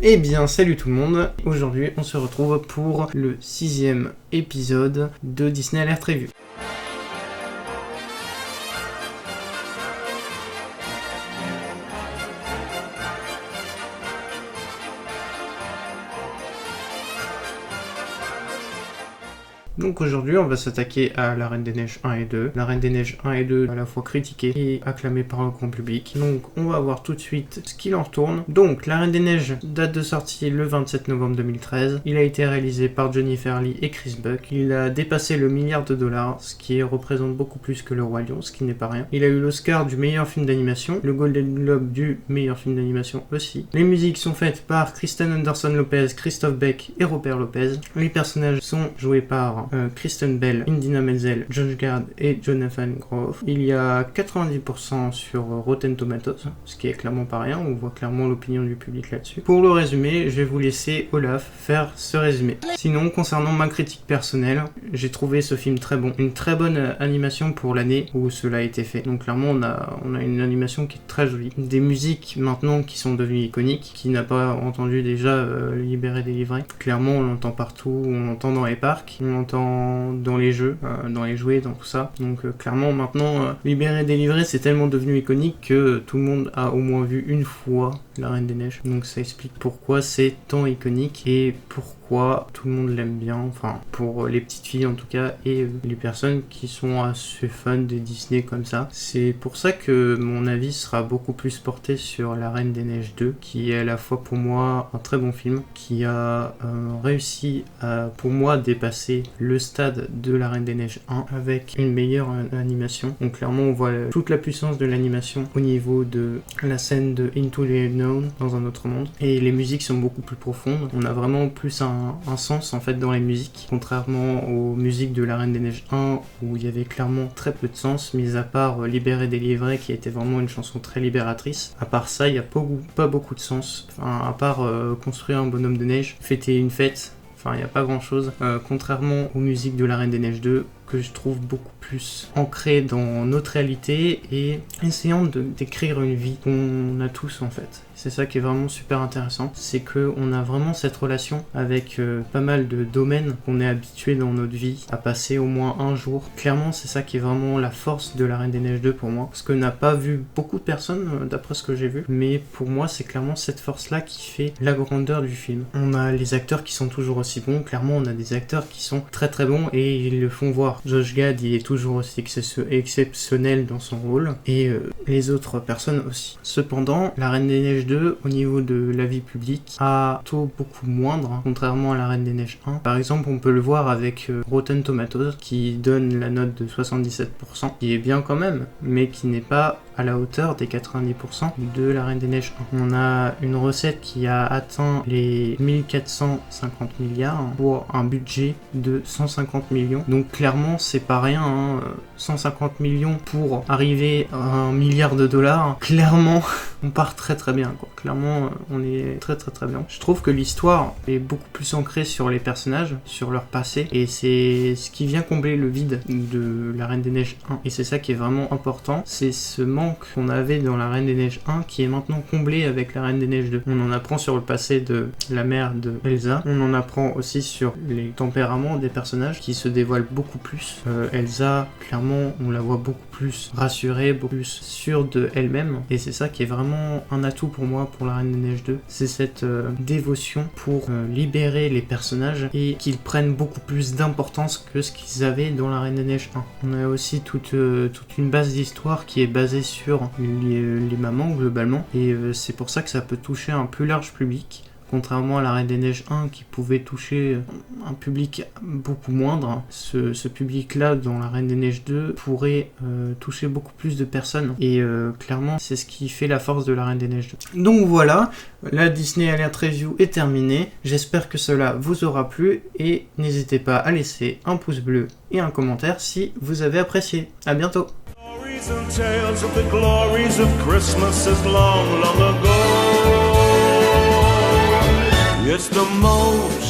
Eh bien, salut tout le monde. Aujourd'hui, on se retrouve pour le 6e épisode de Disney Alert Review. Donc aujourd'hui, on va s'attaquer à La Reine des Neiges 1 et 2. La Reine des Neiges 1 et 2, à la fois critiquée et acclamée par le grand public. Donc on va voir tout de suite ce qu'il en retourne. Donc La Reine des Neiges, date de sortie le 27 novembre 2013. Il a été réalisé par Jennifer Lee et Chris Buck. Il a dépassé le $1 milliard, ce qui représente beaucoup plus que Le Roi Lion, ce qui n'est pas rien. Il a eu l'Oscar du meilleur film d'animation, le Golden Globe du meilleur film d'animation aussi. Les musiques sont faites par Kristen Anderson-Lopez, Christophe Beck et Robert Lopez. Les personnages sont joués par Kristen Bell, Idina Menzel, Josh Gad et Jonathan Groff. Il y a 90% sur Rotten Tomatoes, ce qui est clairement pas rien, on voit clairement l'opinion du public là-dessus. Pour le résumé, je vais vous laisser Olaf faire ce résumé. Sinon, concernant ma critique personnelle, j'ai trouvé ce film très bon. Une très bonne animation pour l'année où cela a été fait. Donc clairement, on a une animation qui est très jolie. Des musiques maintenant qui sont devenues iconiques, qui n'a pas entendu déjà Libéré, délivré. Clairement, on l'entend partout, on l'entend dans les parcs, on l'entend dans les jeux, dans les jouets, dans tout ça. Donc clairement maintenant, Libéré, délivré, c'est tellement devenu iconique que tout le monde a au moins vu une fois La Reine des Neiges. Donc ça explique pourquoi c'est tant iconique et pourquoi tout le monde l'aime bien, enfin pour les petites filles en tout cas et les personnes qui sont assez fans de Disney comme ça. C'est pour ça que mon avis sera beaucoup plus porté sur La Reine des Neiges 2, qui est à la fois pour moi un très bon film, qui a réussi à pour moi dépasser le stade de La Reine des Neiges 1 avec une meilleure animation. Donc clairement on voit toute la puissance de l'animation au niveau de la scène de Into the Unknown, dans un autre monde, et les musiques sont beaucoup plus profondes. On a vraiment plus un sens en fait dans les musiques, contrairement aux musiques de La Reine des Neiges 1 où il y avait clairement très peu de sens, mis à part Libéré, délivré qui était vraiment une chanson très libératrice. À part ça, il n'y a pas beaucoup de sens, enfin, à part construire un bonhomme de neige, fêter une fête. Enfin, il n'y a pas grand chose, contrairement aux musiques de La Reine des Neiges 2, que je trouve beaucoup plus ancrées dans notre réalité et essayant de décrire une vie qu'on a tous en fait. C'est ça qui est vraiment super intéressant, c'est qu'on a vraiment cette relation avec pas mal de domaines qu'on est habitué dans notre vie à passer au moins un jour. Clairement, c'est ça qui est vraiment la force de La Reine des Neiges 2 pour moi, parce que n'a pas vu beaucoup de personnes d'après ce que j'ai vu, mais pour moi c'est clairement cette force-là qui fait la grandeur du film. On a les acteurs qui sont toujours aussi bons, clairement on a des acteurs qui sont très très bons et ils le font voir. Josh Gad, il est toujours aussi exceptionnel dans son rôle, et les autres personnes aussi. Cependant, La Reine des Neiges 2, au niveau de la vie publique, a taux beaucoup moindre, contrairement à La Reine des Neiges 1. Par exemple, on peut le voir avec Rotten Tomatoes, qui donne la note de 77%, qui est bien quand même, mais qui n'est pas à la hauteur des 90% de La Reine des Neiges 1. On a une recette qui a atteint les 1450 milliards pour un budget de 150 millions. Donc clairement, c'est pas rien, hein. 150 millions pour arriver à $1 milliard. Clairement, on part très très bien, quoi. Clairement, on est très très très bien. Je trouve que l'histoire est beaucoup plus ancrée sur les personnages, sur leur passé, et c'est ce qui vient combler le vide de La Reine des Neiges 1. Et c'est ça qui est vraiment important, c'est ce manque qu'on avait dans La Reine des Neiges 1 qui est maintenant comblé avec La Reine des Neiges 2. On en apprend sur le passé de la mère de Elsa, on en apprend aussi sur les tempéraments des personnages qui se dévoilent beaucoup plus. Elsa, clairement, on la voit beaucoup plus rassurée, beaucoup plus sûre de elle-même, et c'est ça qui est vraiment un atout pour moi pour La Reine des Neiges 2, c'est cette dévotion pour libérer les personnages et qu'ils prennent beaucoup plus d'importance que ce qu'ils avaient dans La Reine des Neiges 1. On a aussi toute une base d'histoire qui est basée sur les mamans globalement, et c'est pour ça que ça peut toucher un plus large public. Contrairement à La Reine des Neiges 1 qui pouvait toucher un public beaucoup moindre, ce public-là dans La Reine des Neiges 2 pourrait toucher beaucoup plus de personnes. Et clairement, c'est ce qui fait la force de La Reine des Neiges 2. Donc voilà, la Disney Alert Review est terminée. J'espère que cela vous aura plu et n'hésitez pas à laisser un pouce bleu et un commentaire si vous avez apprécié. À bientôt! It's the most